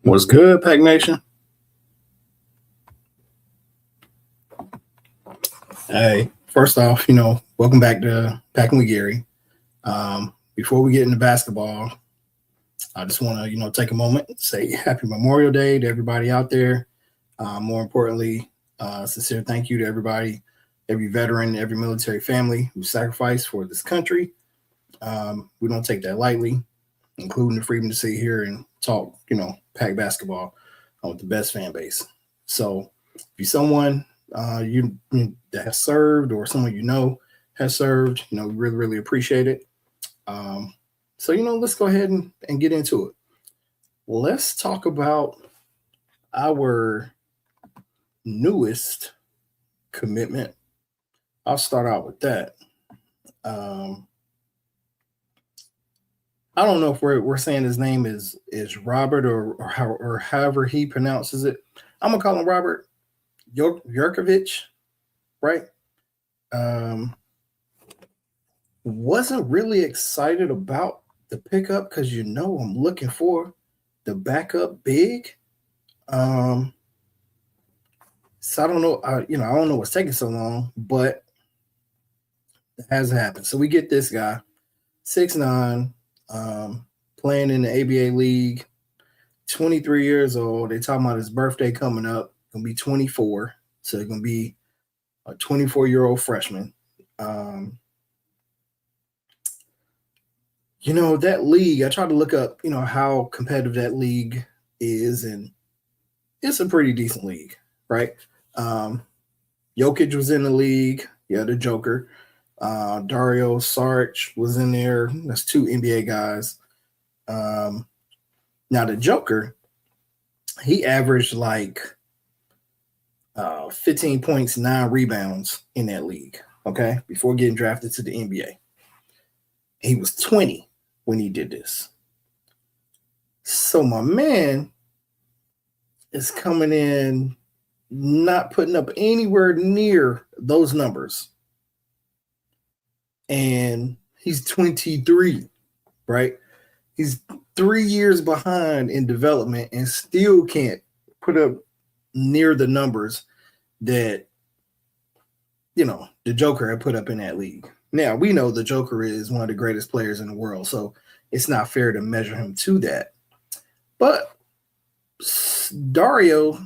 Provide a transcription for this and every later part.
What's good, Pack Nation? Hey, first off, welcome back to Packin with Gary. Before we get into basketball, I just want to, take a moment and say Happy Memorial Day to everybody out there. More importantly, sincere thank you to everybody, every veteran, every military family who sacrificed for this country. We don't take that lightly, including the freedom to sit here and talk, Pack basketball with the best fan base. So if you're someone that has served or someone has served, we really, really appreciate it. So let's go ahead and get into it. Let's talk about our newest commitment. I'll start out with that. I don't know if we're saying his name is Robert or however he pronounces it. I'm gonna call him Robert Jurkovic, right? Wasn't really excited about the pickup because I'm looking for the backup big. So I don't know. I don't know what's taking so long, but it has happened. So we get this guy, 6'9", playing in the ABA league, 23 years old. They talking about his birthday coming up. Gonna be 24, so it's gonna be a 24-year-old freshman. That league, I tried to look up, how competitive that league is, and it's a pretty decent league, right? Jokic was in the league. Yeah, the Joker. Dario Saric was in there. That's two NBA guys. Now the Joker, he averaged like 15 points, 9 rebounds in that league, okay, before getting drafted to the NBA. He was 20 when he did this. So my man is coming in not putting up anywhere near those numbers. And he's 23, right? He's 3 years behind in development and still can't put up near the numbers that, the Joker had put up in that league. Now, we know the Joker is one of the greatest players in the world, so it's not fair to measure him to that. But Dario,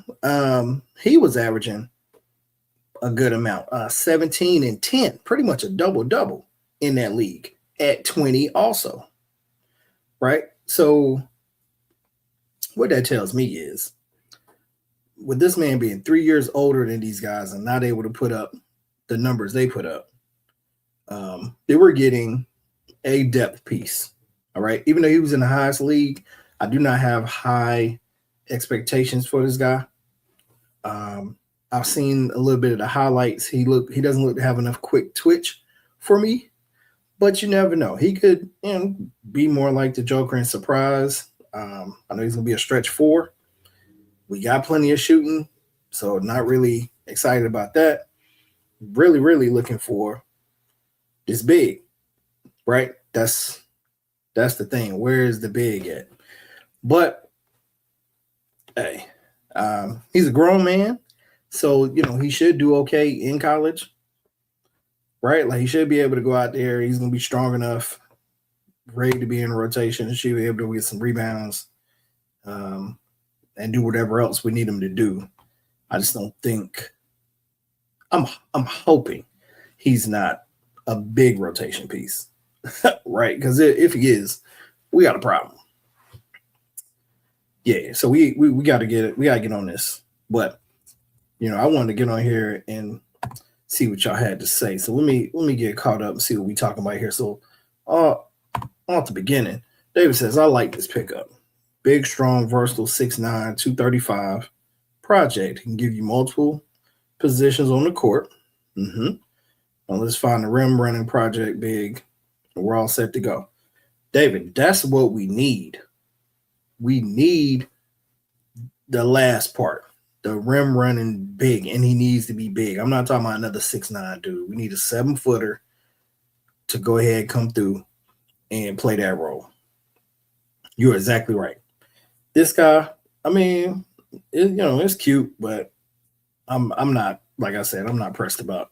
he was averaging a good amount, 17 and 10, pretty much a double-double in that league at 20 also, right? So what that tells me is, with this man being 3 years older than these guys and not able to put up the numbers they put up, they were getting a depth piece, all right? Even though he was in the highest league, I do not have high expectations for this guy. I've seen a little bit of the highlights. He doesn't look to have enough quick twitch for me, but you never know. He could be more like the Joker and surprise. I know he's gonna be a stretch 4. We got plenty of shooting, so not really excited about that. Really, really looking for this big, right? That's the thing. Where is the big at? But hey, he's a grown man, so he should do okay in college, right? Like, he should be able to go out there. He's gonna be strong enough, ready to be in a rotation, and should be able to get some rebounds, and do whatever else we need him to do. I just don't think. I'm hoping he's not a big rotation piece, right? Because if he is, we got a problem. Yeah, so we got to get it. We got to get on this. But I wanted to get on here and see what y'all had to say. So let me get caught up and see what we talking about here. So, at the beginning, David says, I like this pickup. Big, strong, versatile, 6'9", 235 project. He can give you multiple positions on the court. Now let's find the rim running project big. We're all set to go. David, that's what we need. We need the last part, the rim running big, and he needs to be big. I'm not talking about another 6'9" dude. We need a 7-footer to go ahead, come through, and play that role. You're exactly right. This guy, I mean, it's cute, but I'm not, like I said, I'm not pressed about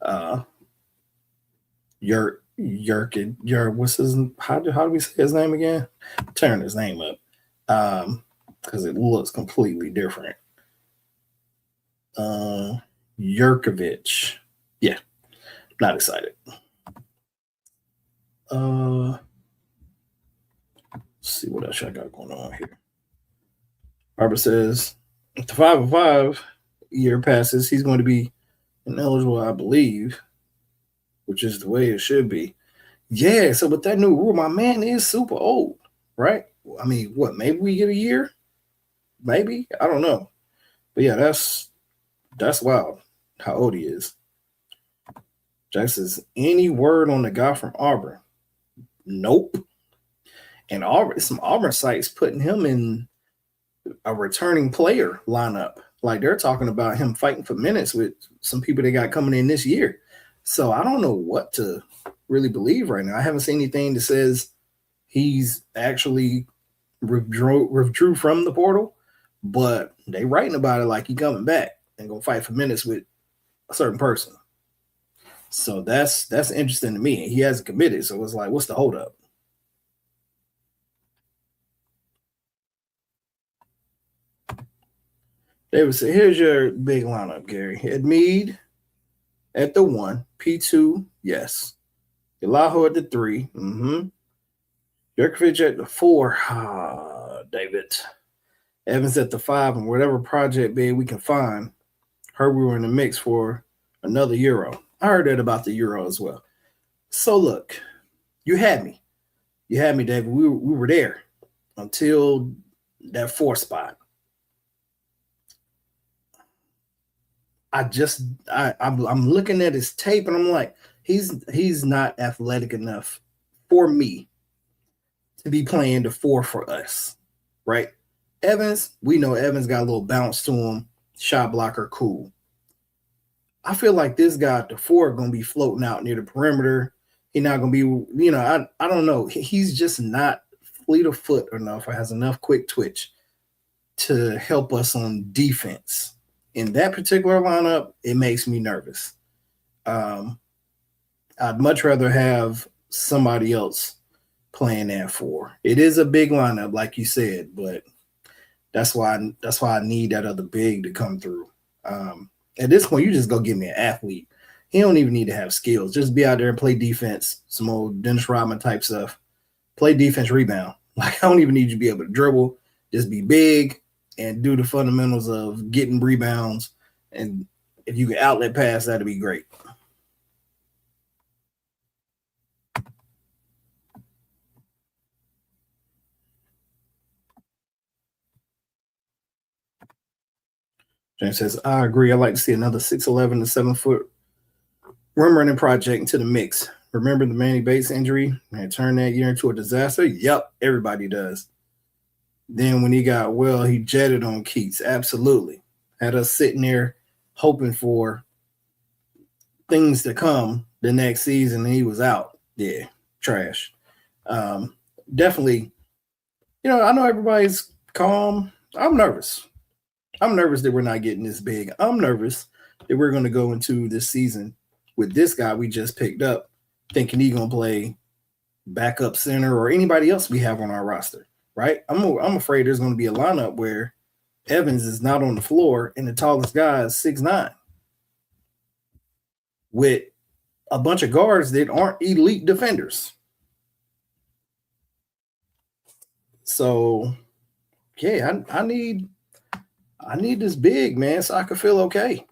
uh your what's his, how do we say his name again? Turn his name up. Because it looks completely different. Uh Yurkovich. Yeah, not excited. Let's see what else I got going on here. Barbara says if the 5 of 5 year passes, he's going to be ineligible, I believe, which is the way it should be. Yeah, so with that new rule, my man is super old, right? I mean, what, maybe we get a year? Maybe? I don't know. But yeah, that's wild how old he is. Jack says, any word on the guy from Auburn? Nope. And Auburn, some Auburn sites putting him in a returning player lineup. Like they're talking about him fighting for minutes with some people they got coming in this year. So I don't know what to really believe right now. I haven't seen anything that says he's actually withdrew from the portal, but they writing about it like he coming back and gonna fight for minutes with a certain person. So that's interesting to me. He hasn't committed, so it's like, what's the holdup? David said, here's your big lineup, Gary. Ed Mead at the 1, P2, yes. Elijah at the 3, mm-hmm. Jurkovic at the 4, David. Evans at the 5, and whatever project bid we can find, heard we were in the mix for another Euro. I heard that about the Euro as well. So look, you had me. You had me, David. We were there until that 4 spot. I'm looking at his tape and I'm like, he's not athletic enough for me to be playing the 4 for us, right? Evans, we know Evans got a little bounce to him, shot blocker, cool. I feel like this guy at the 4 going to be floating out near the perimeter. He's not going to be, I don't know. He's just not fleet of foot enough or has enough quick twitch to help us on defense. In that particular lineup, it makes me nervous. I'd much rather have somebody else playing that 4. It is a big lineup, like you said, but that's why I need that other big to come through. At this point, you just go get me an athlete. He don't even need to have skills. Just be out there and play defense, some old Dennis Rodman type stuff. Play defense, rebound. Like I don't even need you to be able to dribble. Just be big and do the fundamentals of getting rebounds. And if you can outlet pass, that'd be great. James says, I agree. I'd like to see another 6'11 to 7-foot rim running project into the mix. Remember the Manny Bates injury and turned that year into a disaster? Yep, everybody does. Then when he got well, he jetted on Keats. Absolutely. Had us sitting there hoping for things to come the next season, and he was out. Yeah, trash. Definitely, I know everybody's calm. I'm nervous. I'm nervous that we're not getting this big. I'm nervous that we're going to go into this season with this guy we just picked up, thinking he's going to play backup center or anybody else we have on our roster, right? I'm afraid there's going to be a lineup where Evans is not on the floor and the tallest guy is 6'9", with a bunch of guards that aren't elite defenders. So, yeah, I need this big, man, so I can feel okay.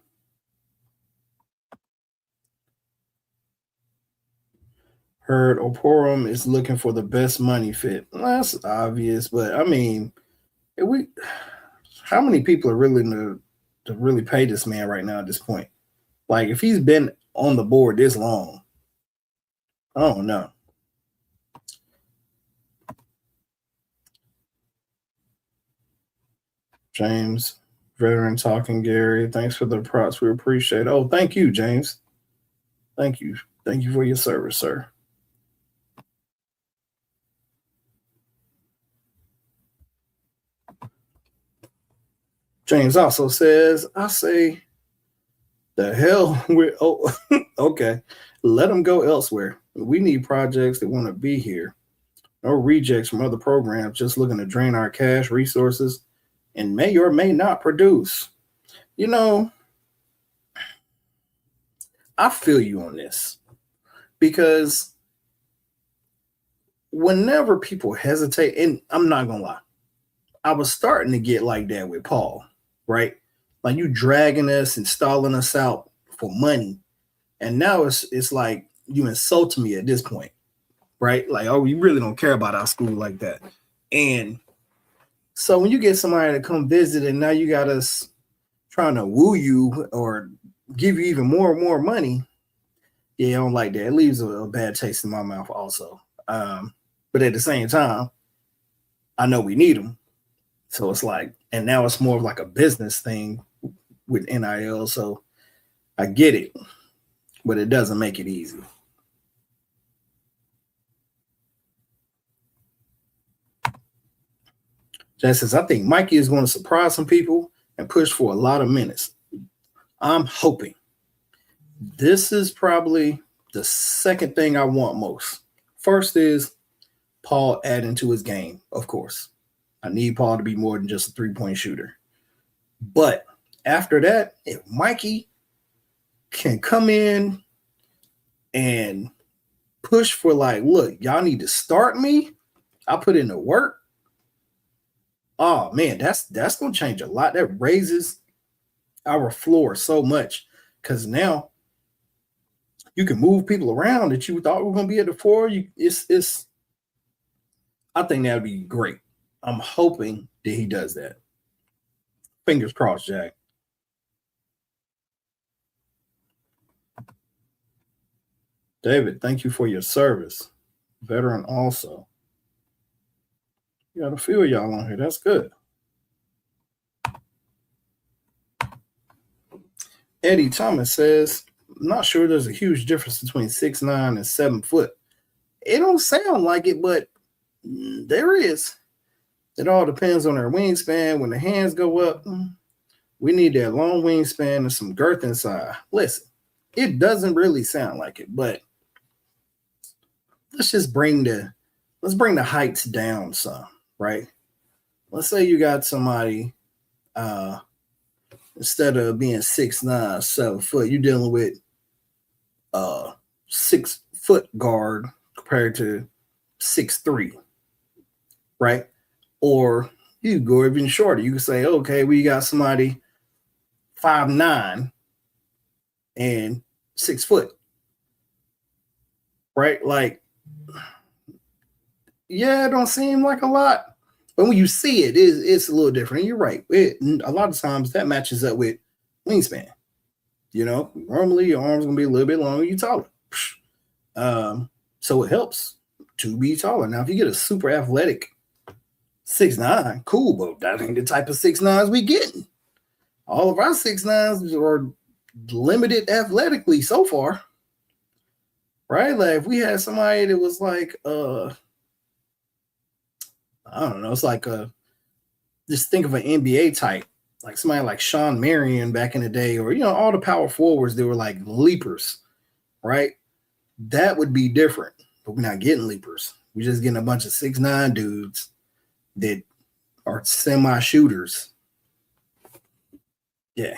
Heard Oporum is looking for the best money fit. Well, that's obvious, but I mean, how many people are willing to really pay this man right now at this point? Like, if he's been on the board this long, I don't know. James, veteran talking, Gary. Thanks for the props. We appreciate it. Oh, thank you, James. Thank you. Thank you for your service, sir. James also says, I say, the hell with, oh, okay. Let them go elsewhere. We need projects that want to be here. No rejects from other programs just looking to drain our cash resources and may or may not produce. You know, I feel you on this because whenever people hesitate, and I'm not gonna lie, I was starting to get like that with Paul, right? Like you dragging us and stalling us out for money, and now it's like you insulting me at this point, right? Like, oh, you really don't care about our school like that, and so when you get somebody to come visit, and now you got us trying to woo you or give you even more and more money, yeah, I don't like that. It leaves a bad taste in my mouth, also. But at the same time, I know we need them. So it's like, and now it's more of like a business thing with NIL. So I get it, but it doesn't make it easy. Jess says, I think Mikey is going to surprise some people and push for a lot of minutes. I'm hoping. This is probably the second thing I want most. First is Paul adding to his game, of course. I need Paul to be more than just a three-point shooter. But after that, if Mikey can come in and push for like, look, y'all need to start me. I put in the work. Oh man, that's gonna change a lot. That raises our floor so much because now you can move people around that you thought were gonna be at the floor. It's I think that'd be great. I'm hoping that he does that. Fingers crossed, Jack. David, thank you for your service. Veteran also. You got a few of y'all on here. That's good. Eddie Thomas says, I'm not sure there's a huge difference between 6'9" and 7 foot. It don't sound like it, but there is. It all depends on their wingspan. When the hands go up, we need that long wingspan and some girth inside. Listen, it doesn't really sound like it, but let's bring the heights down some, right? Let's say you got somebody instead of being 6'9", 7 foot, you're dealing with 6 foot guard compared to 6'3", right? Or you go even shorter. You can say, okay, we got somebody 5'9" and 6 foot, right? Like, yeah, it don't seem like a lot, but when you see it, it's a little different. And you're right. A lot of times that matches up with wingspan. You know, normally your arm's gonna be a little bit longer, you taller. So it helps to be taller. Now, if you get a super athletic 6'9", cool, but that ain't the type of 6'9s we getting. All of our 6'9s are limited athletically so far, right? Like if we had somebody that was like, I don't know, it's like just think of an NBA type, like somebody like Sean Marion back in the day, or all the power forwards that were like leapers, right? That would be different, but we're not getting leapers. We're just getting a bunch of 6'9" dudes that are semi-shooters. Yeah.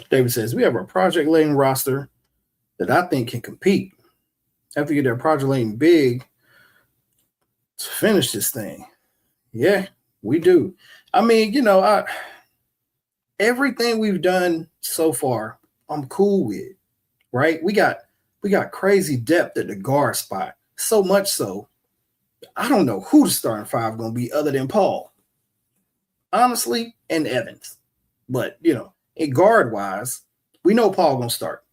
David says, we have a project-laden roster that I think can compete. Have to get their project-laden big to finish this thing. Yeah, we do. I mean, everything we've done so far, I'm cool with, right? We got crazy depth at the guard spot. So much so, I don't know who the starting five going to be other than Paul. Honestly, and Evans. But, in guard-wise, we know Paul going to start.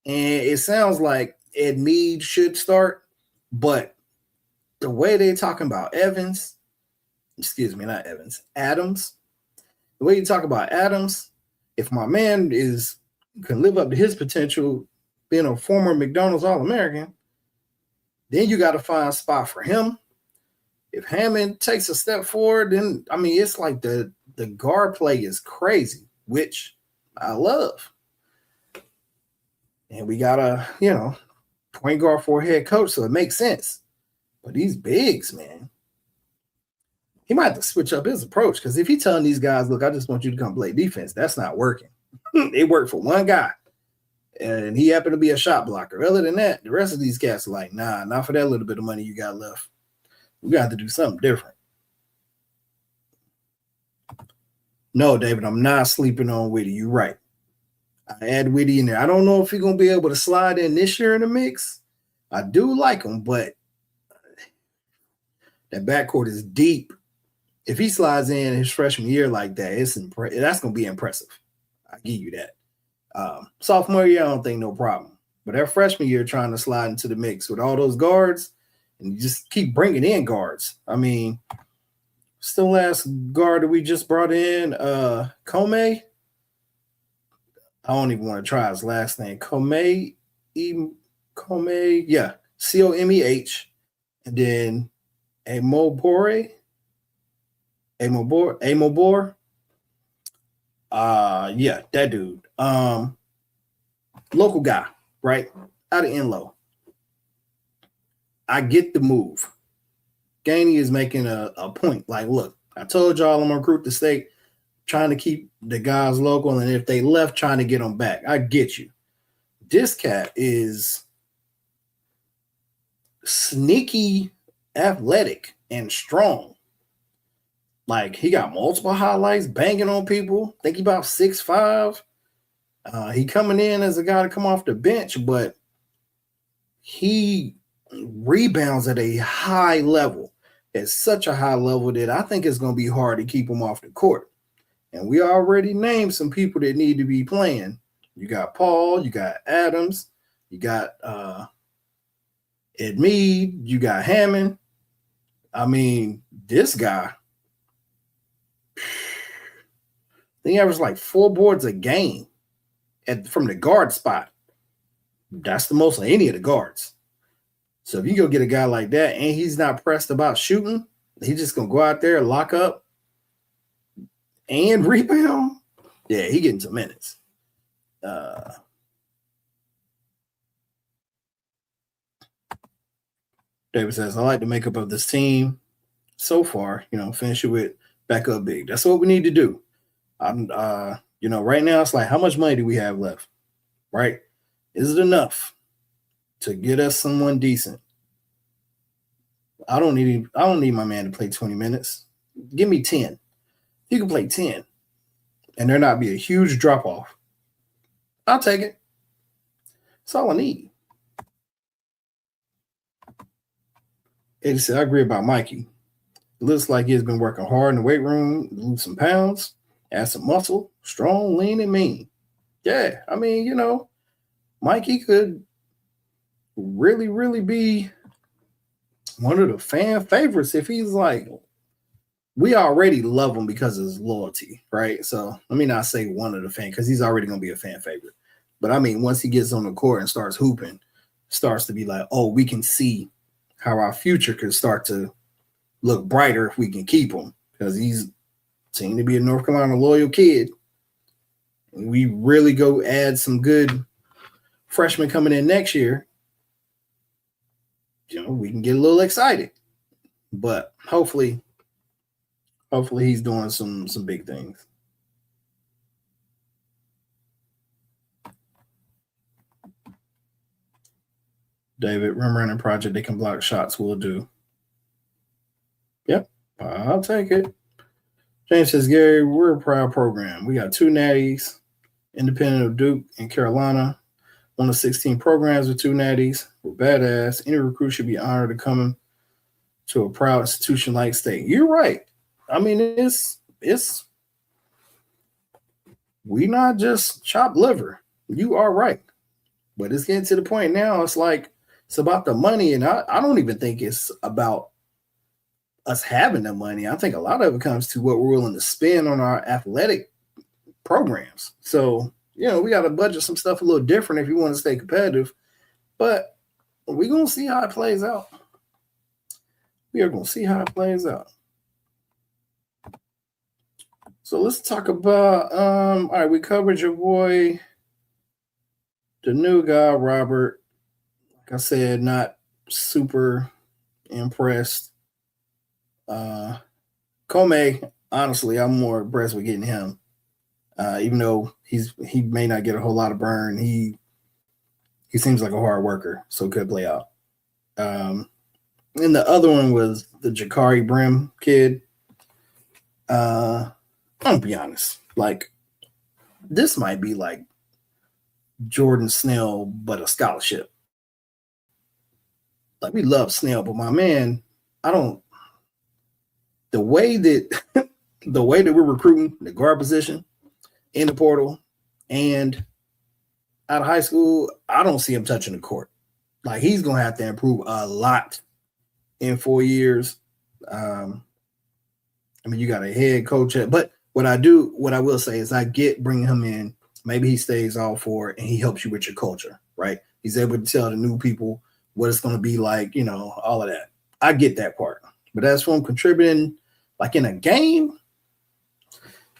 And it sounds like Ed Mead should start, but the way they're talking about Adams, the way you talk about Adams, if my man can live up to his potential, being a former McDonald's All-American, Then you got to find a spot for him. If Hammond takes a step forward, then I mean it's like the guard play is crazy, which I love. And we got a, point guard for a head coach, so it makes sense. But these bigs, man, he might have to switch up his approach because if he's telling these guys, look, I just want you to come play defense, that's not working. It worked for one guy, and he happened to be a shot blocker. Other than that, the rest of these cats are like, nah, not for that little bit of money you got left. We got to do something different. No, David, I'm not sleeping on Witty. You're right. I add Witty in there. I don't know if he's going to be able to slide in this year in the mix. I do like him, but that backcourt is deep. If he slides in his freshman year like that, that's going to be impressive. I give you that. Sophomore year, I don't think no problem. But that freshman year trying to slide into the mix with all those guards, and you just keep bringing in guards. I mean, still last guard that we just brought in, Comey. I don't even want to try his last name. Comey, yeah, Comeh, and then Amobor. Yeah, that dude. Local guy, right? Out of Enlow. I get the move. Gainey is making a point. Like, look, I told y'all I'm gonna recruit the state, trying to keep the guys local, and if they left, trying to get them back. I get you. This cat is sneaky, athletic, and strong. Like, he got multiple highlights, banging on people. I think he about 6'5". He coming in as a guy to come off the bench, but he rebounds at a high level. At such a high level that I think it's going to be hard to keep him off the court. And we already named some people that need to be playing. You got Paul, you got Adams, you got Ed Mead, you got Hammond. I mean, this guy, I think he averaged like 4 boards a game from the guard spot. That's the most of any of the guards. So if you go get a guy like that and he's not pressed about shooting, he's just going to go out there, lock up, and rebound. Yeah, he getting some minutes. David says, I like the makeup of this team so far, finish it with backup big. That's what we need to do. Right now it's like, how much money do we have left? Right? Is it enough to get us someone decent? I don't need my man to play 20 minutes. Give me 10. You can play 10 and there not be a huge drop off. I'll take it. That's all I need. Eddie said, I agree about Mikey. It looks like he's been working hard in the weight room, lose some pounds, add some muscle, strong, lean, and mean. Yeah, I mean, Mikey could really, really be one of the fan favorites if he's like, we already love him because of his loyalty, right? So let me not say one of the fans because he's already going to be a fan favorite. But I mean, once he gets on the court and starts hooping, starts to be like, oh, we can see how our future could start to look brighter if we can keep him because he's seemed to be a North Carolina loyal kid. And we really go add some good freshmen coming in next year. We can get a little excited. But hopefully he's doing some big things. David, rim running project, they can block shots, will do. Yep, I'll take it. James says, Gary, we're a proud program. We got 2 natties, independent of Duke and Carolina. One of 16 programs with 2 natties. We're badass. Any recruit should be honored to come to a proud institution like State. You're right. I mean, we not just chopped liver. You are right. But it's getting to the point now, it's like, it's about the money, and I don't even think it's about us having the money. I think a lot of it comes to what we're willing to spend on our athletic programs. So, we got to budget some stuff a little different if you want to stay competitive. But we're gonna see how it plays out. We are gonna see how it plays out. So let's talk about all right, we covered your boy, the new guy, Robert. Like I said, not super impressed. Comey, honestly, I'm more impressed with getting him. Even though he may not get a whole lot of burn, he seems like a hard worker, so could play out. And the other one was the Jakari Brim kid. I'll be honest, like this might be like Jordan Snell, but a scholarship. Like we love Snell, but my man, I don't. The way that the way that we're recruiting the guard position in the portal and out of high school, I don't see him touching the court. Like he's gonna have to improve a lot in 4 years. I mean, you got a head coach, but what I will say is I get bringing him in. Maybe he stays all for it and he helps you with your culture, right? He's able to tell the new people what it's going to be like, all of that. I get that part. But as for him contributing, like in a game,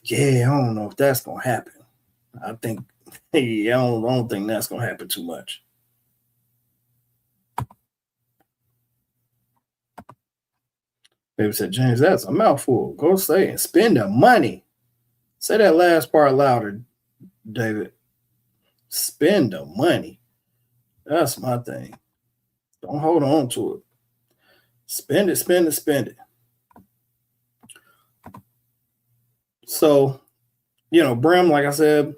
yeah, I don't know if that's going to happen. I think, I don't think that's going to happen too much. Baby said, James, that's a mouthful. Go say and spend the money. Say that last part louder, David. Spend the money. That's my thing. Don't hold on to it. Spend it, spend it, spend it. So, Brim, like I said,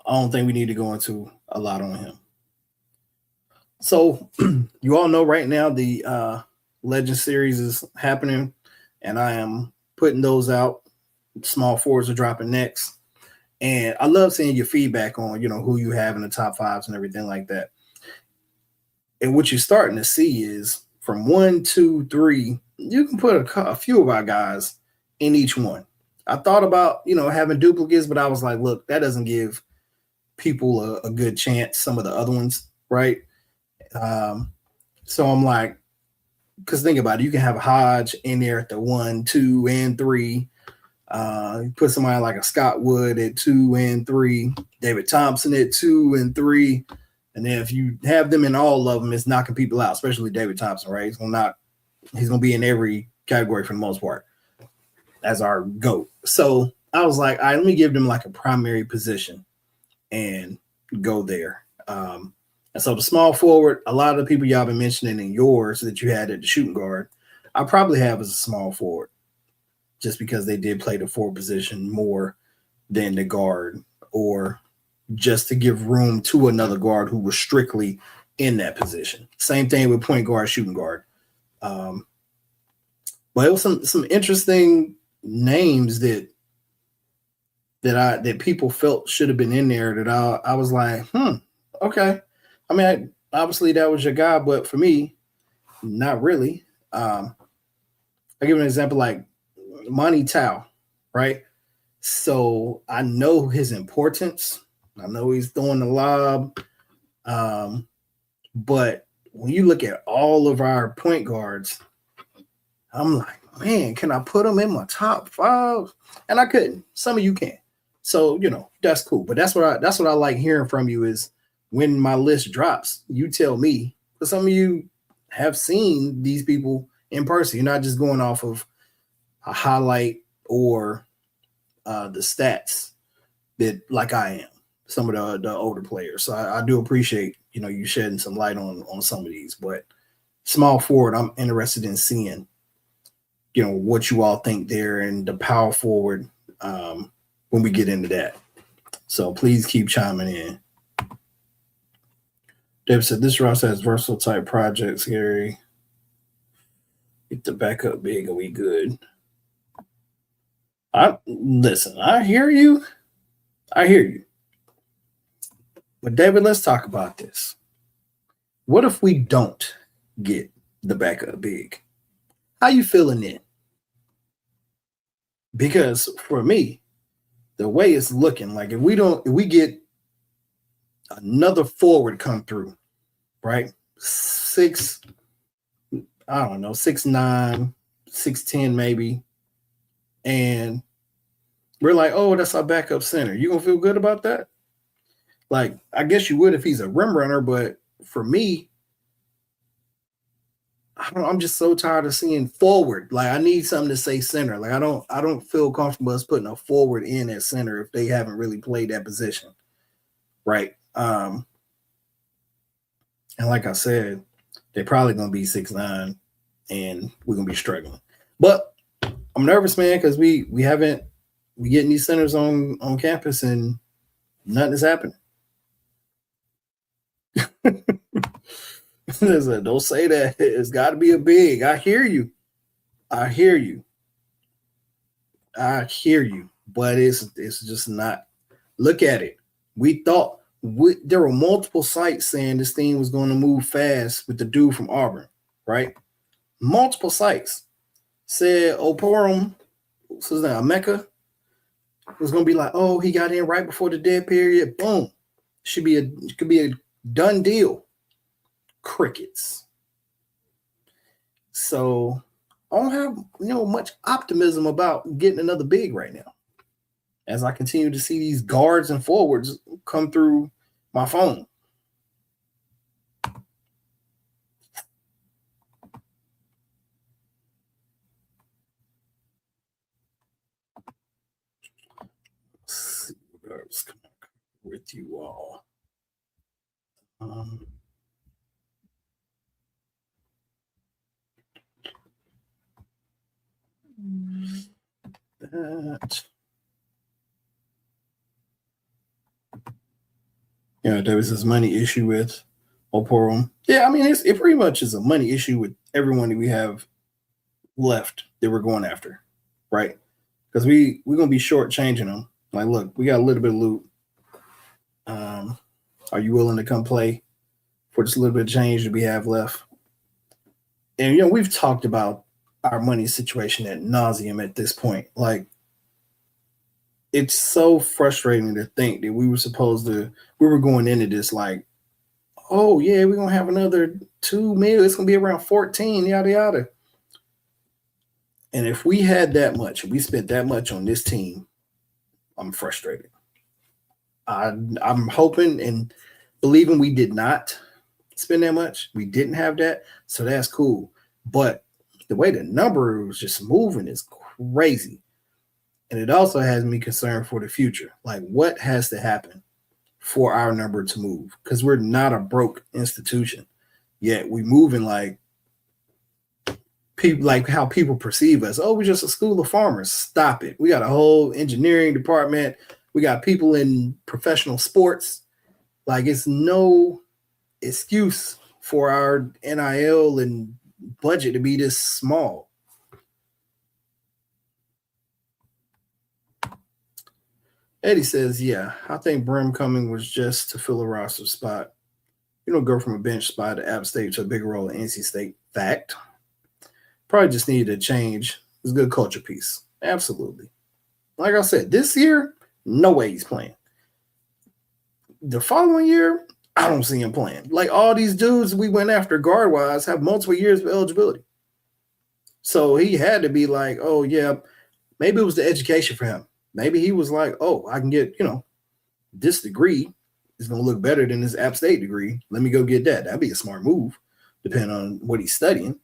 I don't think we need to go into a lot on him. So, you all know right now the Legend Series is happening, and I am putting those out. Small forwards are dropping next. And I love seeing your feedback on, who you have in the top fives and everything like that. And what you're starting to see is from 1, 2, 3, you can put a few of our guys in each one. I thought about, having duplicates, but I was like, look, that doesn't give people a good chance. Some of the other ones, right? So I'm like, because think about it, you can have Hodge in there at the 1, 2, and 3. You put somebody like a Scott Wood at 2 and 3, David Thompson at 2 and 3, and then if you have them in all of them, it's knocking people out, especially David Thompson, right? He's gonna be in every category for the most part as our GOAT. So I was like, all right, let me give them like a primary position and go there. And so the small forward, a lot of the people y'all been mentioning in yours that you had at the shooting guard, I probably have as a small forward, just because they did play the forward position more than the guard, or just to give room to another guard who was strictly in that position. Same thing with point guard, shooting guard. But it was some interesting names that people felt should have been in there that I was like, okay. I mean, obviously that was your guy, but for me, not really. I give an example like Monty Tao, right? So I know his importance. I know he's throwing the lob. But when you look at all of our point guards, I'm like, man, can I put them in my top 5? And I couldn't. Some of you can. So, that's cool. But that's what I like hearing from you is when my list drops, you tell me. Because some of you have seen these people in person. You're not just going off of a highlight or the stats that like I am, some of the older players. So I do appreciate, you shedding some light on some of these. But small forward, I'm interested in seeing, what you all think there and the power forward when we get into that. So please keep chiming in. Dave said, this roster has versatile type projects, Gary. Get the backup big and we good. Listen, I hear you. But David, let's talk about this. What if we don't get the backup big? How you feeling then? Because for me, the way it's looking, like if we get another forward come through, right? Six, I don't know, 6'9", 6'10", maybe. And we're like, oh, that's our backup center. You gonna feel good about that? Like, I guess you would if he's a rim runner, but for me, I'm just so tired of seeing forward. Like, I need something to say center. Like, I don't feel comfortable us putting a forward in at center if they haven't really played that position, right? And like I said, they're probably gonna be 6'9", and we're gonna be struggling. But I'm nervous, man, because we getting these centers on campus and nothing is happening. Listen, don't say that. It's got to be a big. I hear you. I hear you. I hear you. But it's just not. Look at it. We thought there were multiple sites saying this thing was going to move fast with the dude from Auburn, right? Multiple sites said Oporum, what's his name, Mecca, was going to be like, oh, he got in right before the dead period. Boom, could be a done deal. Crickets. So I don't have much optimism about getting another big right now. As I continue to see these guards and forwards come through my phone. Let's see what else can I cover with you all. That. Yeah, there was this money issue with Oporum. Yeah, I mean, it pretty much is a money issue with everyone that we have left that we're going after, right? Because we're gonna be shortchanging them. Like, look, we got a little bit of loot. Are you willing to come play for just a little bit of change that we have left? And we've talked about our money situation at nauseum at this point. Like, it's so frustrating to think that we were going into this like, oh yeah, we're gonna have another 2 million. It's gonna be around 14, yada yada. And if we had that much, we spent that much on this team, I'm frustrated. I'm hoping and believing we did not spend that much. We didn't have that, so that's cool. But the way the number was just moving is crazy. And it also has me concerned for the future. Like, what has to happen for our number to move? Because we're not a broke institution, yet we moving like people, like how people perceive us. Oh, we're just a school of farmers. Stop it. We got a whole engineering department. We got people in professional sports. Like, it's no excuse for our NIL and budget to be this small. Eddie says, yeah, I think Brim coming was just to fill a roster spot. Go from a bench spot at App State to a bigger role at NC State. Fact. Probably just needed a change. It's a good culture piece. Absolutely. Like I said, this year, no way he's playing. The following year, I don't see him playing. Like, all these dudes we went after guard-wise have multiple years of eligibility. So he had to be like, oh, yeah, maybe it was the education for him. Maybe he was like, oh, I can get, this degree is going to look better than this App State degree. Let me go get that. That'd be a smart move, depending on what he's studying.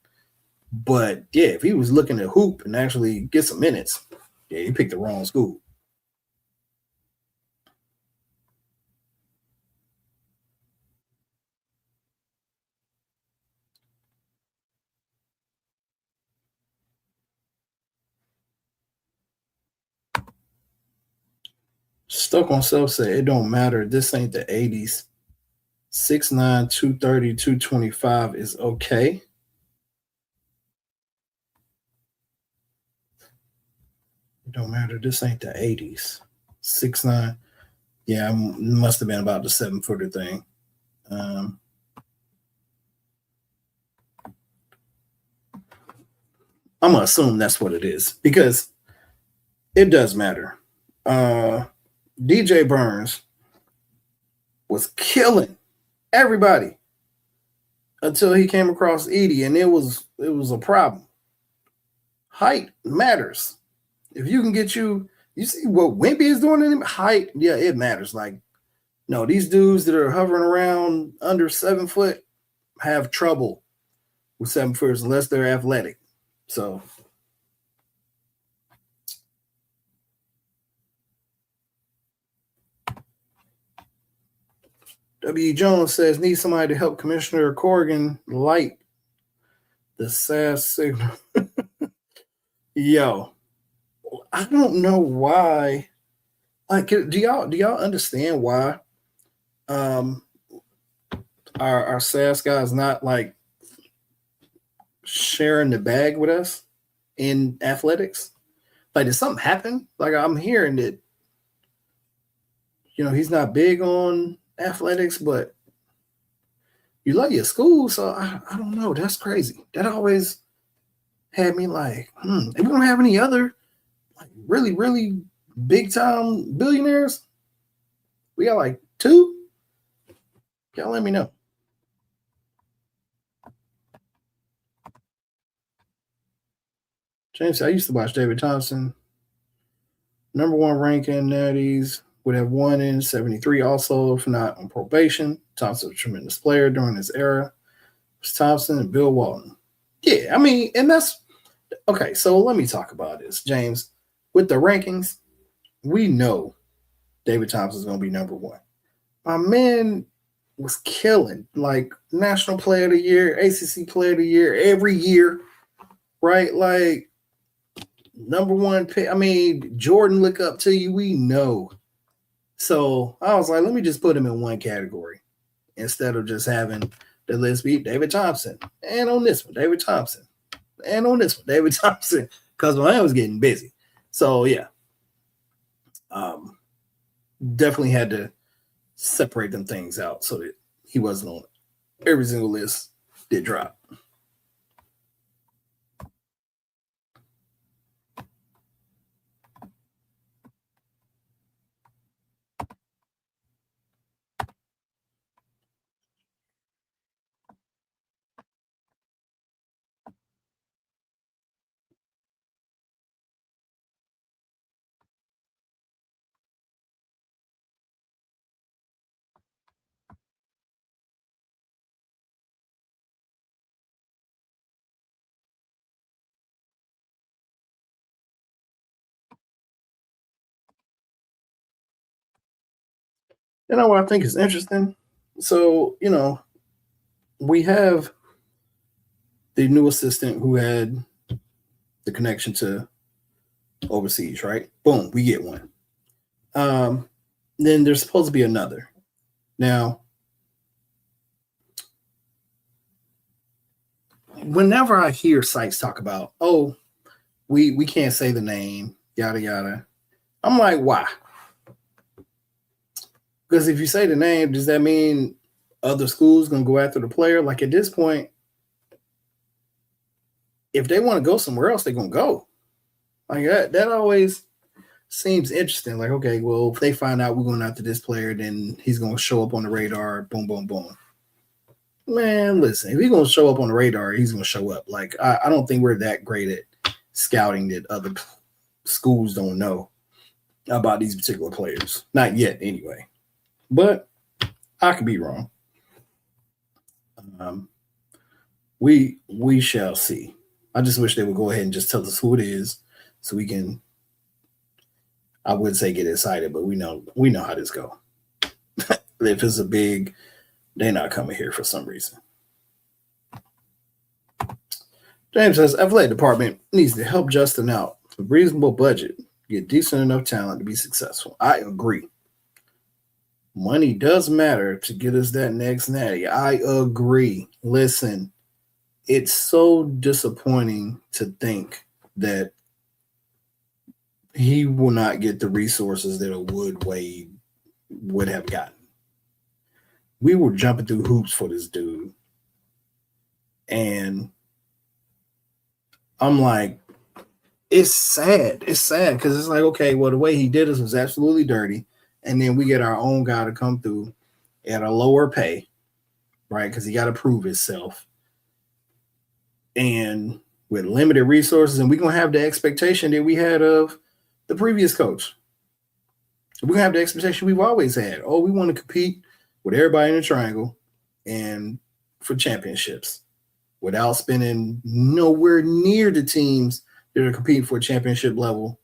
But, yeah, if he was looking to hoop and actually get some minutes, yeah, he picked the wrong school. Stuck on Self said, it don't matter. This ain't the 80s. 6'9", 230, 225 is okay. It don't matter. This ain't the 80s. 6'9". Yeah, must have been about the 7-footer thing. I'm gonna assume that's what it is because it does matter. DJ Burns was killing everybody until he came across Edie, and it was a problem. Height matters. If you can get you see what Wimpy is doing in him, height, yeah, it matters. Like, no, these dudes that are hovering around under 7 foot have trouble with 7 footers unless they're athletic. So W. Jones says need somebody to help Commissioner Corrigan light the SAS signal. Yo, I don't know why. Like, do y'all understand why um our SAS guy is not like sharing the bag with us in athletics? Like, did something happen? Like, I'm hearing that he's not big on athletics, but you love your school, so I don't know. That's crazy. That always had me like, if we don't have any other like really, really big time billionaires, we got like two. Y'all let me know. James, I used to watch David Thompson. Number one ranking natties, would have won in 73 also if not on probation. Thompson was a tremendous player during his era. It was Thompson and Bill Walton. Yeah, I mean, and that's okay. So let me talk about this, James. With the rankings, we know David Thompson is going to be number one. My man was killing, like National Player of the Year, ACC Player of the Year every year, right? Like number one pick. I mean, Jordan look up to you. We know. So I was like, let me just put him in one category instead of just having the list be David Thompson and on this one, David Thompson and on this one, David Thompson, because my man was getting busy. So yeah, definitely had to separate them things out so that he wasn't on every single list did drop. You know what I think is interesting? So, we have the new assistant who had the connection to overseas, right? Boom, we get one. Then there's supposed to be another. Now, whenever I hear sites talk about, oh, we can't say the name, yada yada, I'm like, why? Because if you say the name, does that mean other schools gonna go after the player? Like at this point, if they want to go somewhere else, they're gonna go. Like that always seems interesting. Like, okay, well, if they find out we're going after this player, then he's gonna show up on the radar. Boom, boom, boom. Man, listen, if he's gonna show up on the radar, he's gonna show up. Like, I don't think we're that great at scouting that other schools don't know about these particular players. Not yet, anyway. But I could be wrong. Um, we shall see. I just wish they would go ahead and just tell us who it is, so we can. I would say get excited, but we know how this go. If it's a big, they're not coming here for some reason. James says athletic department needs to help Justin out with reasonable budget, get decent enough talent to be successful. I agree. Money does matter to get us that next natty. I agree. Listen, it's so disappointing to think that he will not get the resources that a Wood Wade would have gotten. We were jumping through hoops for this dude. And I'm like, it's sad. It's sad because it's like, okay, well, the way he did us was absolutely dirty. And then we get our own guy to come through at a lower pay, right? Because he got to prove himself. And with limited resources, and we're going to have the expectation that we had of the previous coach. We have the expectation we've always had. Oh, we want to compete with everybody in the triangle and for championships without spending nowhere near the teams that are competing for a championship level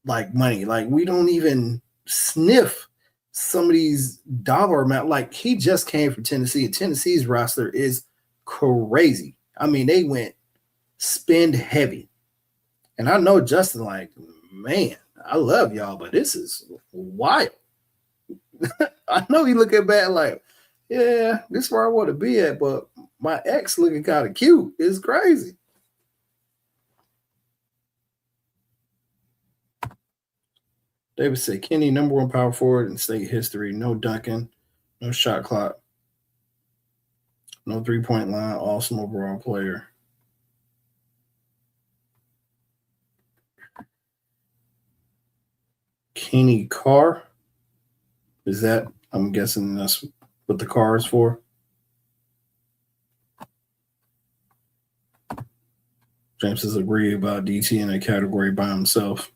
like money. Like we don't even sniff some of these dollar amount. Like he just came from Tennessee, and Tennessee's roster is crazy. I mean, they went spend heavy. And I know Justin, like, man, I love y'all, but this is wild. I know he looking back like, yeah, this is where I want to be at, but my ex looking kind of cute. It's crazy. David said, Kenny, number one power forward in state history. No dunking, no shot clock, no three-point line, awesome overall player. Kenny Carr. Is that, I'm guessing that's what the car is for? James has agreed about DT in a category by himself.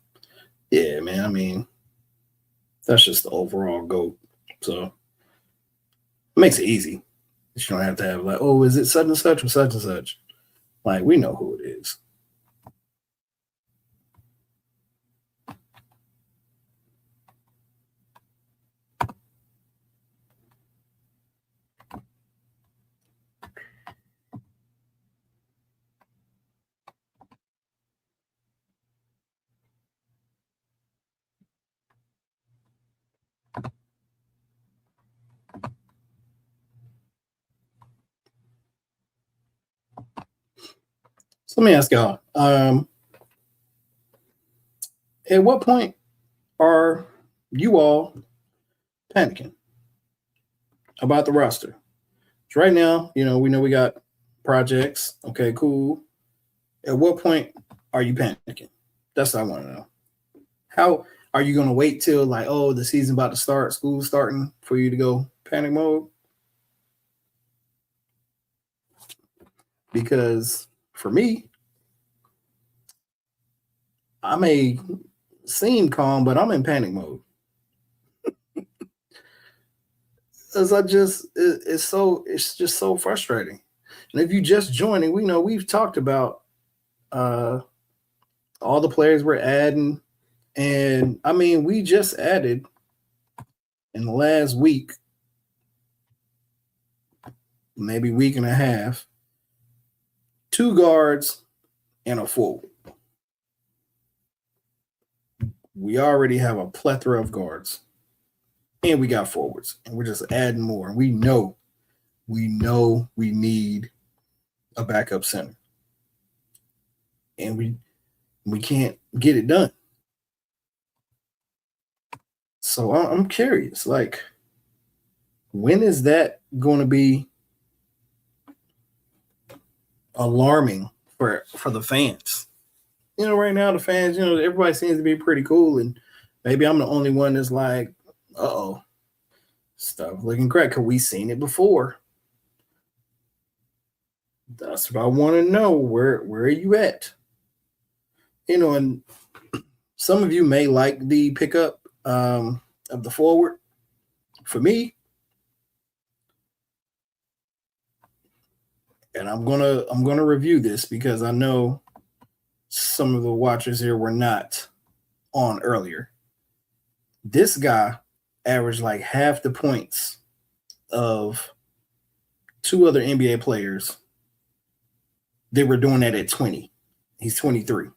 Yeah, man. I mean, that's just the overall GOAT. So it makes it easy. You don't have to have like, oh, is it such and such or such and such? Like, we know who it is. So let me ask y'all, at what point are you all panicking about the roster? So right now, we know we got projects. Okay, cool. At what point are you panicking? That's what I want to know. How are you going to wait till like, oh, the season about to start, school starting for you to go panic mode? Because for me, I may seem calm, but I'm in panic mode. As it's just so frustrating. And if you just joining, we know we've talked about all the players we're adding. And I mean, we just added in the last week, maybe week and a half, 2 guards and a forward. We already have a plethora of guards. And we got forwards. And we're just adding more. And we know we need a backup center. And we can't get it done. So I'm curious, like, when is that going to be alarming for the fans? Right now the fans, everybody seems to be pretty cool, and maybe I'm the only one that's like, uh-oh, stuff looking great, because we've seen it before. That's what I want to know. Where are you at? And some of you may like the pickup of the forward. For me, and I'm gonna review this because I know some of the watchers here were not on earlier. This guy averaged like half the points of 2 other NBA players. They were doing that at 20. He's 23.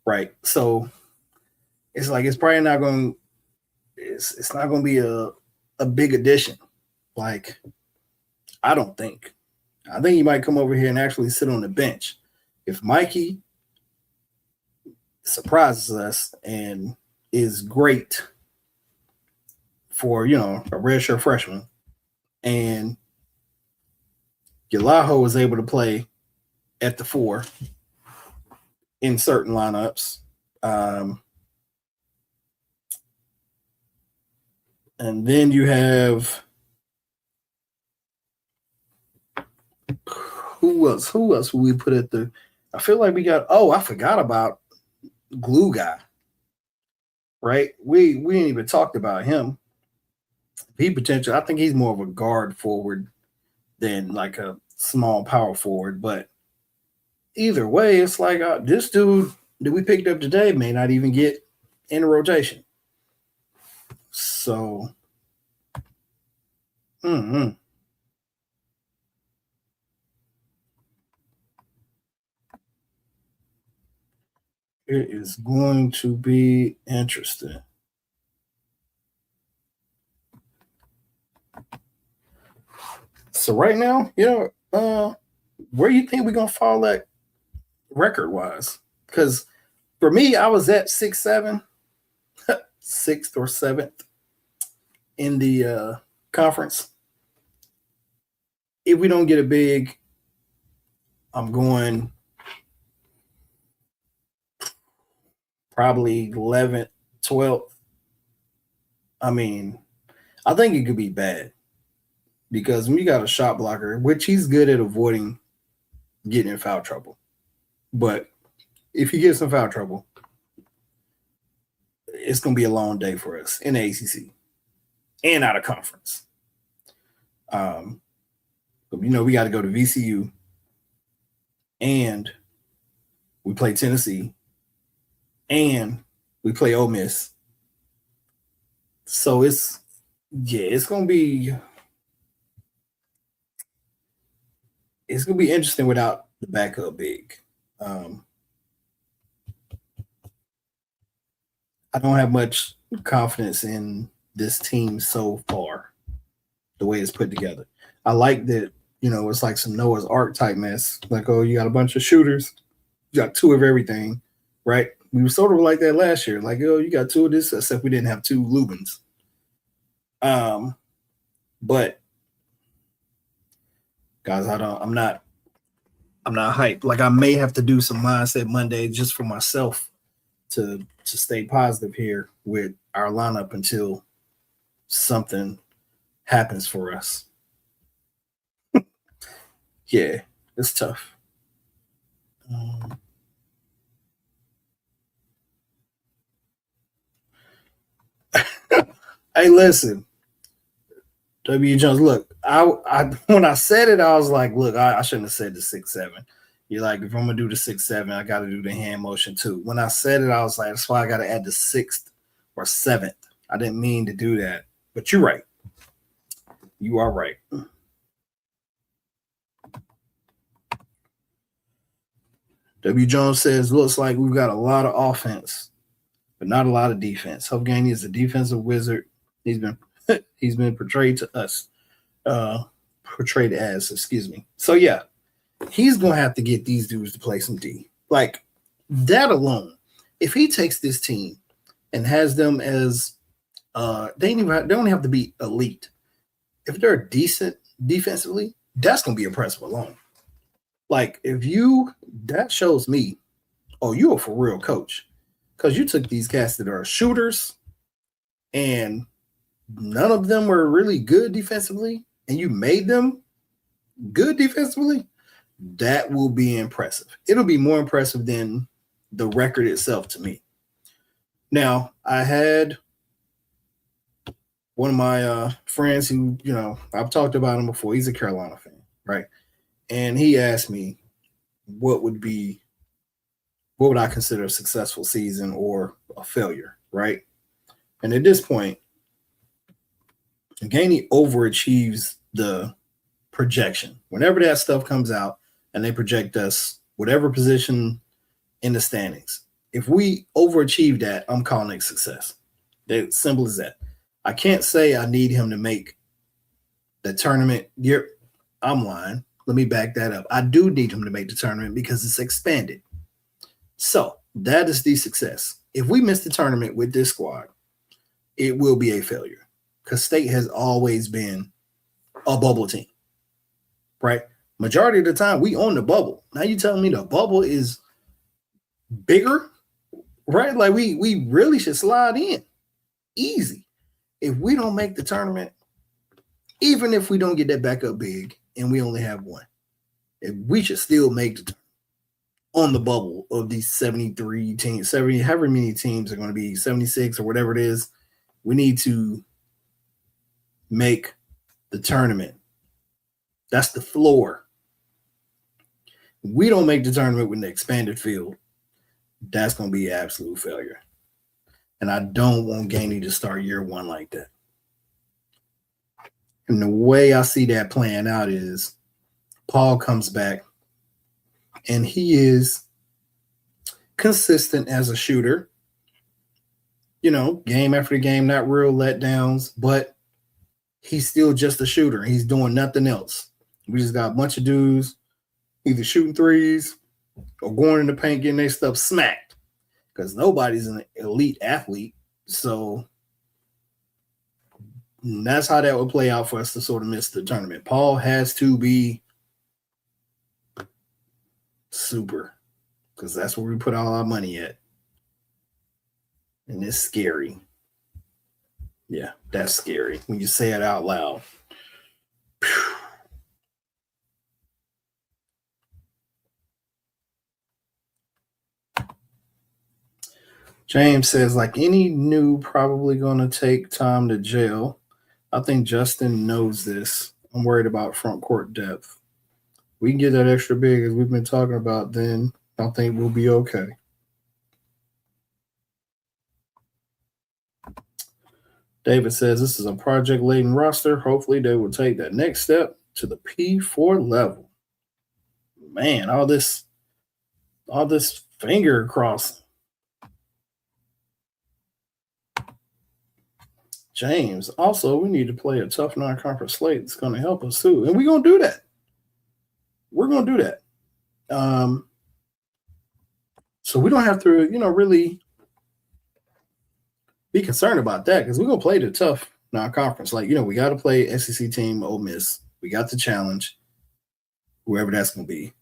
Right. So it's like it's not going to be a big addition. Like, I don't think. I think he might come over here and actually sit on the bench. If Mikey surprises us and is great for, a redshirt freshman, and Yalaho is able to play at the 4 in certain lineups, and then you have Who else? Who else would we put at the? I feel like we got. Oh, I forgot about glue guy. Right? We ain't even talked about him. He potential. I think he's more of a guard forward than like a small power forward. But either way, it's like this dude that we picked up today may not even get in the rotation. So, mm-hmm. It is going to be interesting. So right now, where you think we're gonna fall at record wise? Because for me, I was at 6-7, sixth or seventh in the conference. If we don't get a big, I'm going probably 11th, 12th. I mean, I think it could be bad because when you got a shot blocker, which he's good at avoiding getting in foul trouble. But if he gets in foul trouble, it's going to be a long day for us in the ACC and out of conference. But we got to go to VCU and we play Tennessee and we play Ole Miss. So it's going to be interesting without the backup big. I don't have much confidence in this team so far, the way it's put together. I like that, it's like some Noah's Ark type mess. Like, oh, you got a bunch of shooters, you got two of everything, right? We were sort of like that last year. Like, oh, you got two of this, except we didn't have two Lubins. But guys, I'm not hyped. Like, I may have to do some mindset Monday just for myself to stay positive here with our lineup until something happens for us. Yeah, it's tough. Hey, listen, W. Jones. Look, I when I said it, I was like, look, I shouldn't have said the 6-7. You're like, if I'm gonna do the 6-7, I got to do the hand motion too. When I said it, I was like, that's why I got to add the 6th or 7th. I didn't mean to do that, but you're right. You are right. W. Jones says, looks like we've got a lot of offense, but not a lot of defense. Hope Gainey is a defensive wizard. He's been portrayed to us, portrayed as, excuse me. So yeah, he's gonna have to get these dudes to play some D. Like that alone, if he takes this team and has them as they don't have to be elite. If they're decent defensively, that's gonna be impressive alone. Like that shows me, oh, you're a for real coach. Because you took these cats that are shooters and none of them were really good defensively, and you made them good defensively. That will be impressive. It'll be more impressive than the record itself to me. Now, I had one of my friends who, I've talked about him before. He's a Carolina fan, right? And he asked me what would I consider a successful season or a failure, right? And at this point, Gainey overachieves the projection. Whenever that stuff comes out and they project us, whatever position in the standings, if we overachieve that, I'm calling it success. It's simple as that. I can't say I need him to make the tournament. I'm lying. Let me back that up. I do need him to make the tournament because it's expanded. So that is the success. If we miss the tournament with this squad, it will be a failure because State has always been a bubble team, right? Majority of the time, we own the bubble. Now you telling me the bubble is bigger, right? Like we really should slide in easy. If we don't make the tournament, even if we don't get that back up big and we only have one, We should still make the on the bubble of these 73 teams, 70, however many teams are going to be 76 or whatever it is. We need to make the tournament. That's the floor. We don't make the tournament with the expanded field. That's going to be an absolute failure. And I don't want Gainey to start year one like that. And the way I see that playing out is Paul comes back and he is consistent as a shooter. You know, game after game, not real letdowns, but he's still just a shooter. He's doing nothing else. We just got a bunch of dudes either shooting threes or going in the paint, getting their stuff smacked because nobody's an elite athlete. So that's how that would play out for us to sort of miss the tournament. Paul has to be super because that's where we put all our money at. And it's scary. Yeah, that's scary when you say it out loud. Whew. James says, like any new, probably going to take time to jail. I think Justin knows this. I'm worried about front court depth. We can get that extra big as we've been talking about, then I think we'll be okay. David says this is a project laden roster. Hopefully they will take that next step to the P4 level. Man, all this finger crossing. James, also, we need to play a tough non-conference slate that's going to help us too. And we're going to do that. We're going to do that. So we don't have to, really be concerned about that because we're going to play the tough non-conference. Like, we got to play SEC team, Ole Miss. We got the challenge, whoever that's going to be.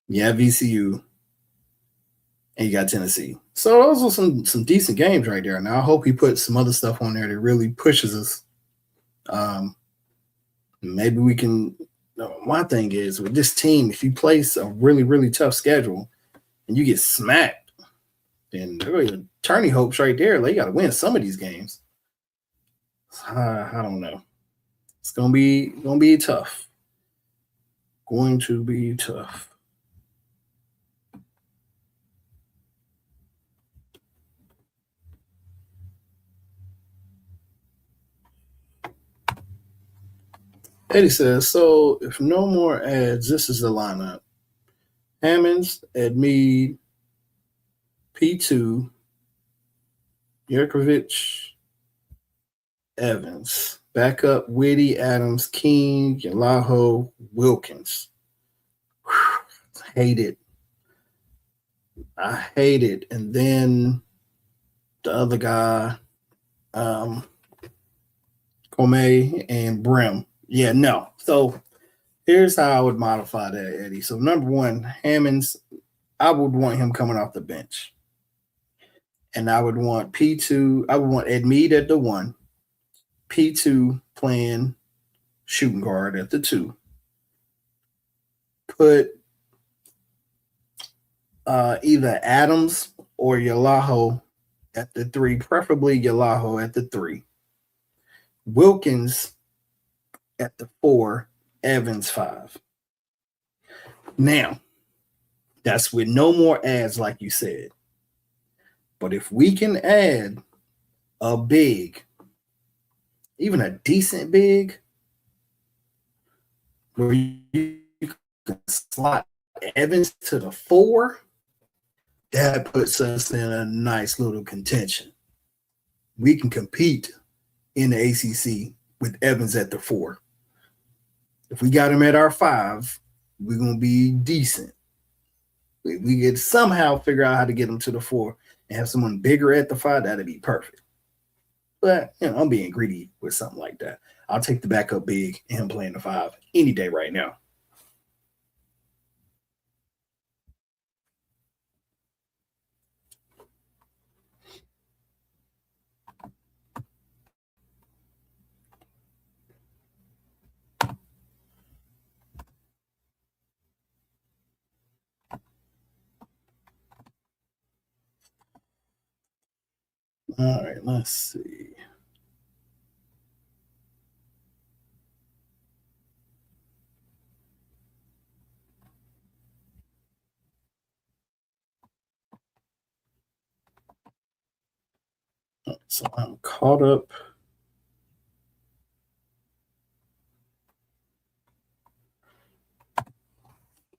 VCU, and you got Tennessee. So those are some decent games right there. Now I hope he puts some other stuff on there that really pushes us. Maybe we can. My thing is with this team, if you place a really, really tough schedule and you get smacked, then there are tourney hopes right there. They got to win some of these games. I don't know. It's gonna be tough. Going to be tough. Eddie says, so if no more ads, this is the lineup. Hammonds, Edmead, P2, Yerkovich, Evans. Backup, Whitty, Adams, King, Yalaho, Wilkins. Whew, hate it. I hate it. And then the other guy, Comey and Brim. Yeah, no. So here's how I would modify that, Eddie. So number one, Hammonds, I would want him coming off the bench. And I would want P2, I would want Edmead at the 1, P2 playing shooting guard at the 2. Put either Adams or Yalaho at the 3, preferably Yalaho at the 3. Wilkins at the 4, Evans 5. Now, that's with no more ads, like you said. But if we can add a big, even a decent big, where you can slot Evans to the 4, that puts us in a nice little contention. We can compete in the ACC with Evans at the 4. If we got him at our 5, we're going to be decent. If we could somehow figure out how to get him to the 4 and have someone bigger at the 5, that'd be perfect. But, I'm being greedy with something like that. I'll take the backup big and him playing the 5 any day right now. All right, let's see. So I'm caught up.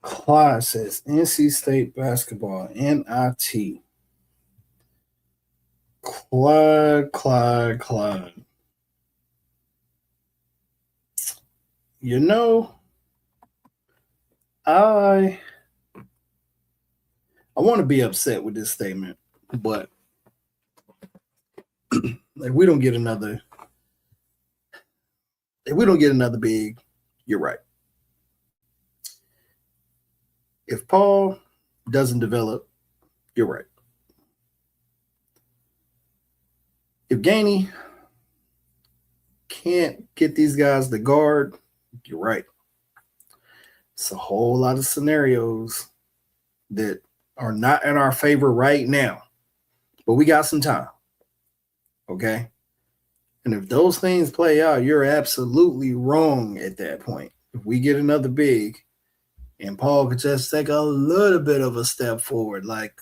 Clyde says NC State basketball, NIT. Clyde. You know, I I want to be upset with this statement, but if we don't get another, if we don't get another big, you're right. If Paul doesn't develop, you're right. If Gainey can't get these guys to guard, you're right. It's a whole lot of scenarios that are not in our favor right now, but we got some time. Okay. And if those things play out, you're absolutely wrong at that point. If we get another big and Paul could just take a little bit of a step forward, like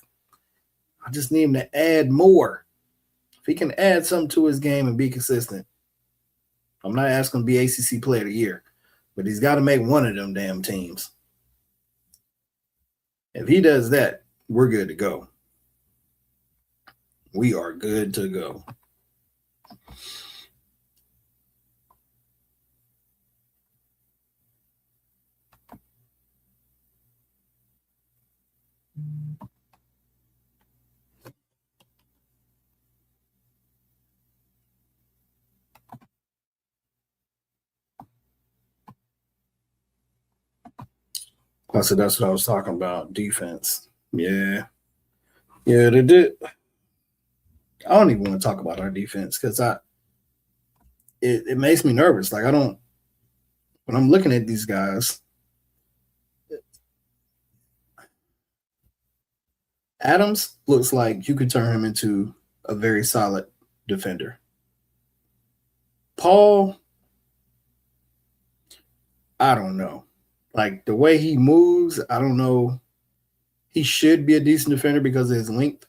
I just need him to add more. If he can add something to his game and be consistent, I'm not asking to be ACC player of the year, but he's got to make one of them damn teams. If he does that, we're good to go. We are good to go. I said that's what I was talking about. Defense. Yeah. Yeah, they did. I don't even want to talk about our defense because it makes me nervous. Like I don't when I'm looking at these guys, Adams looks like you could turn him into a very solid defender. Paul, I don't know. Like the way he moves, I don't know. He should be a decent defender because of his length,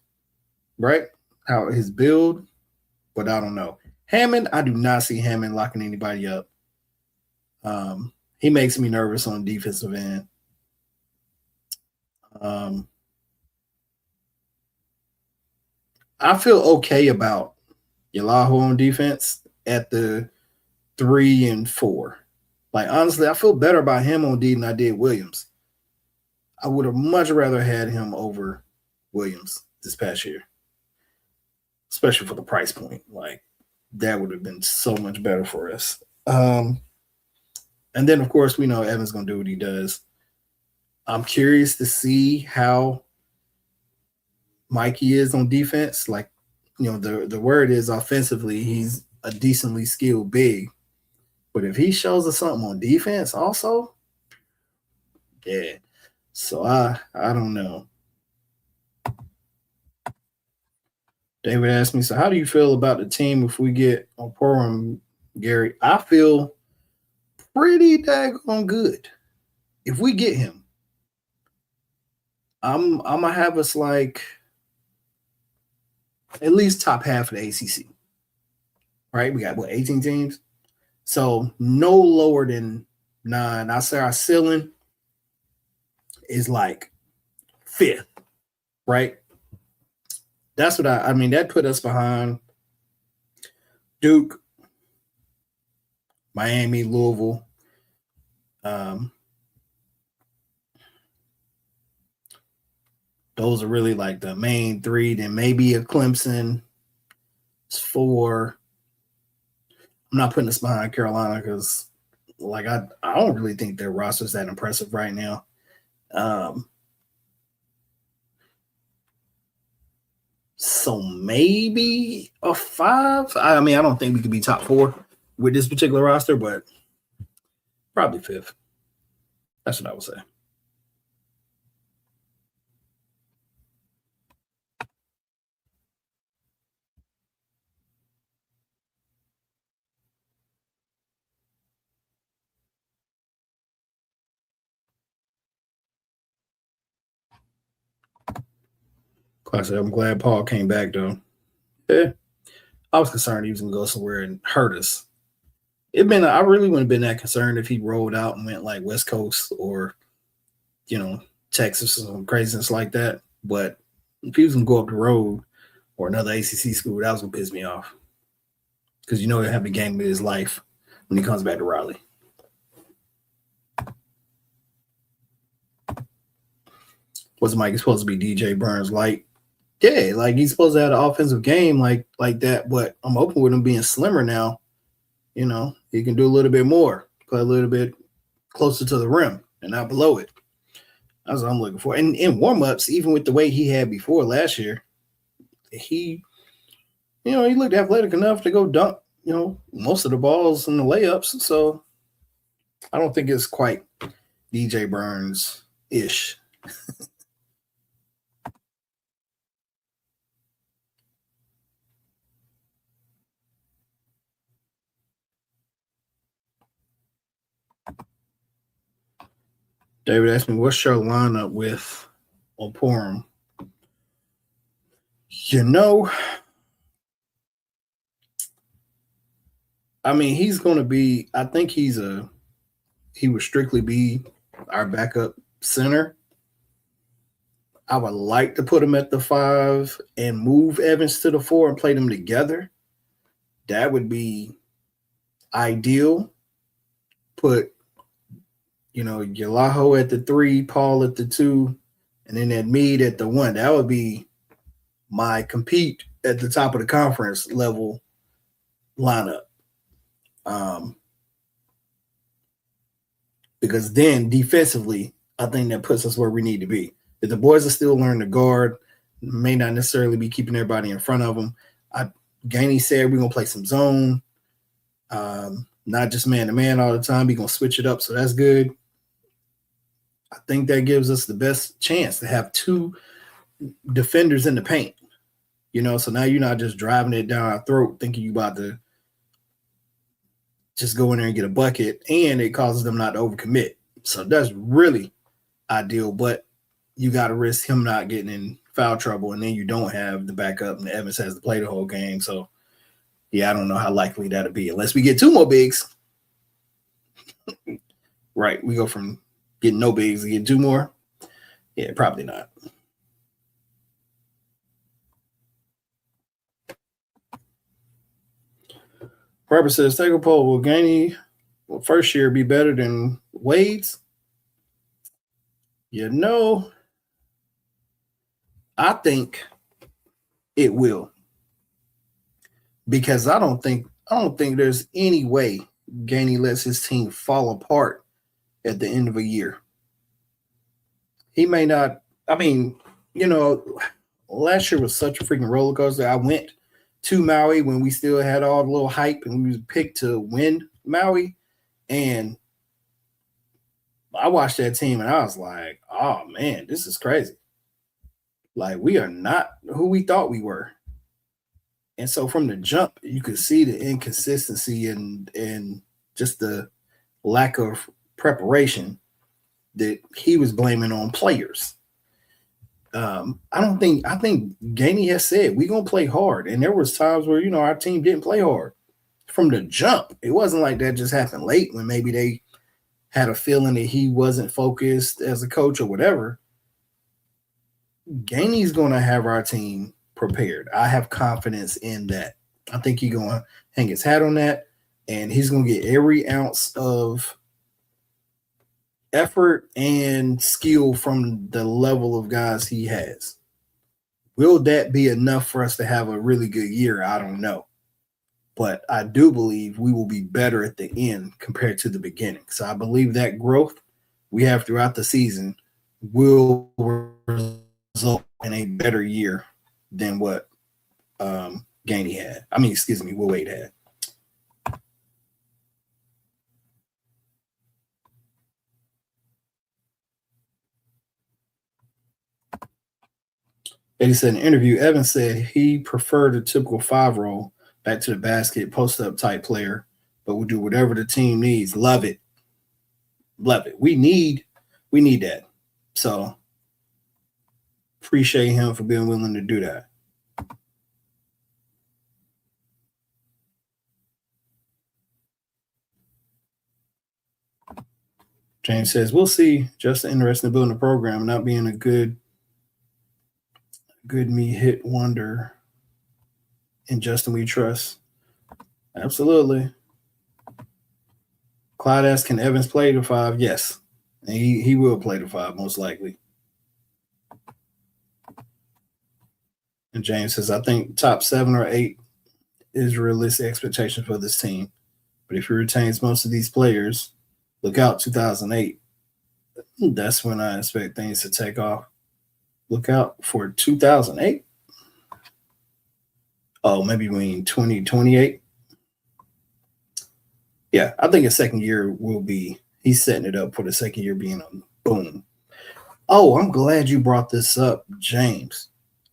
right? How his build, but I don't know. Hammond, I do not see Hammond locking anybody up. He makes me nervous on defensive end. Um, I feel okay about Yalaho on defense at the 3 and 4. Like honestly, I feel better about him on D than I did Williams. I would have much rather had him over Williams this past year, especially for the price point. Like that would have been so much better for us. And then of course we know Evan's gonna do what he does. I'm curious to see how Mikey is on defense. Like, the word is offensively, he's a decently skilled big. But if he shows us something on defense also, yeah. So I don't know. David asked me, so how do you feel about the team if we get Oporo, Gary? I feel pretty daggone good. If we get him, I'm gonna have us like at least top half of the ACC. Right? We got what 18 teams, so no lower than 9. I say our ceiling is like 5th, right? That's what I mean. That put us behind Duke, Miami, Louisville. Um, those are really like the main 3. Then maybe a Clemson. It's 4. I'm not putting us behind Carolina because, like, I don't really think their roster's that impressive right now. So maybe a 5. I mean, I don't think we could be top 4 with this particular roster, but probably 5th. That's what I would say. Like I said, I'm glad Paul came back though. Yeah, I was concerned he was gonna go somewhere and hurt us. I really wouldn't have been that concerned if he rolled out and went like West Coast or you know Texas or some craziness like that. But if he was gonna go up the road or another ACC school, that was gonna piss me off because you know he'll have the game of his life when he comes back to Raleigh. Was Mike supposed to be DJ Burns light? Yeah, like he's supposed to have an offensive game like that. But I'm open with him being slimmer now. You know, he can do a little bit more, play a little bit closer to the rim and not below it. That's what I'm looking for. And in warm-ups, even with the weight he had before last year, he looked athletic enough to go dunk, most of the balls and the layups. So I don't think it's quite DJ Burns-ish. David asked me, what's your lineup with Oporum? I mean, he's going to be, I think he would strictly be our backup center. I would like to put him at the 5 and move Evans to the 4 and play them together. That would be ideal. Put, Yalaho at the 3, Paul at the 2, and then that Mead at the 1. That would be my compete at the top of the conference level lineup. Because then defensively, I think that puts us where we need to be. If the boys are still learning to guard, may not necessarily be keeping everybody in front of them. Gainey said we're going to play some zone, not just man-to-man all the time. We're going to switch it up, so that's good. I think that gives us the best chance to have 2 defenders in the paint. So now you're not just driving it down our throat thinking you about to just go in there and get a bucket, and it causes them not to overcommit. So that's really ideal, but you got to risk him not getting in foul trouble, and then you don't have the backup, and Evans has to play the whole game. So, yeah, I don't know how likely that'll be unless we get 2 more bigs. Right, we go from getting no bigs to get 2 more. Yeah, probably not. Robert says, take a poll. Will Gainey first year be better than Wade's? I think it will. Because I don't think there's any way Gainey lets his team fall apart at the end of a year. He may not. I mean, last year was such a freaking roller coaster. I went to Maui when we still had all the little hype and we was picked to win Maui. And I watched that team and I was like, oh man, this is crazy. Like, we are not who we thought we were. And so from the jump, you could see the inconsistency and just the lack of preparation that he was blaming on players. I think Gainey has said we're gonna play hard, and there was times where our team didn't play hard from the jump. It wasn't like that just happened late when maybe they had a feeling that he wasn't focused as a coach or whatever. Gainey's gonna have our team prepared. I have confidence in that. I think he's gonna hang his hat on that, and he's gonna get every ounce of effort and skill from the level of guys he has. Will that be enough for us to have a really good year? I don't know. But I do believe we will be better at the end compared to the beginning. So I believe that growth we have throughout the season will result in a better year than what Gainey had. Will Wade had. And he said in an interview, Evans said he preferred a typical 5 role, back to the basket, post up type player, but we'll do whatever the team needs. Love it. Love it. We need that. So Appreciate him for being willing to do that. James says, we'll see. Just interested in building a program, not being a good me hit wonder. And Justin we trust. Absolutely. Clyde asks, can Evans play the 5? Yes. And he will play the 5, most likely. And James says, I think top 7 or 8 is realistic expectation for this team. But if he retains most of these players, look out 2008. That's when I expect things to take off. Look out for 2008. Oh, maybe we mean 2028. Yeah, I think his second year will be, he's setting it up for the second year being a boom. Oh, I'm glad you brought this up, James.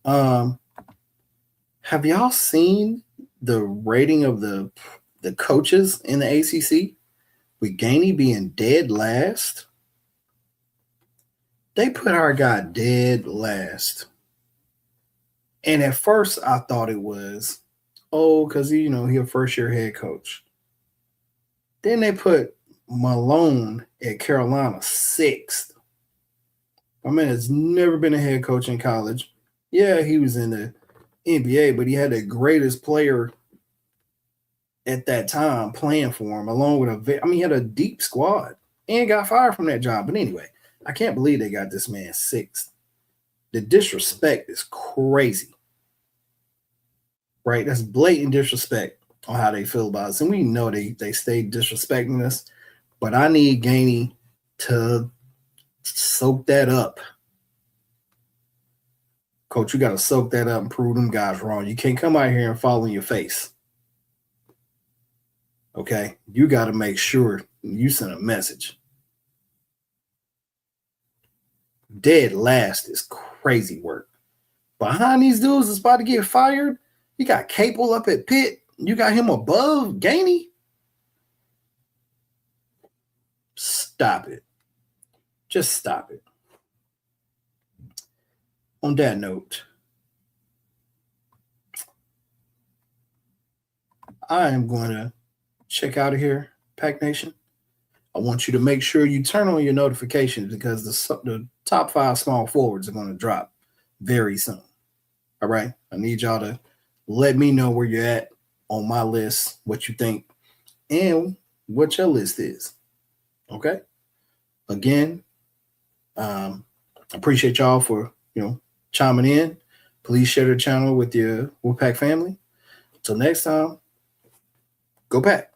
Have y'all seen the rating of the coaches in the ACC? With Gainey being dead last, they put our guy dead last. And at first, I thought it was, because he's a first-year head coach. Then they put Malone at Carolina 6th. My man has never been a head coach in college. Yeah, he was in the NBA, but he had the greatest player at that time playing for him, along with he had a deep squad and got fired from that job. But anyway, I can't believe they got this man 6th. The disrespect is crazy, right? That's blatant disrespect on how they feel about us. And we know they stay disrespecting us, but I need Gainey to soak that up. Coach, you got to soak that up and prove them guys wrong. You can't come out here and fall in your face. Okay? You got to make sure you send a message. Dead last is crazy work. Behind these dudes is about to get fired. You got Capel up at Pitt. You got him above Gainey. Stop it. Just stop it. On that note, I am going to check out of here, Pack Nation. I want you to make sure you turn on your notifications because the top 5 small forwards are going to drop very soon. All right? I need y'all to let me know where you're at on my list, what you think, and what your list is. Okay? Again, appreciate y'all for, chiming in. Please share the channel with your Wolfpack family. Until next time, go Pack.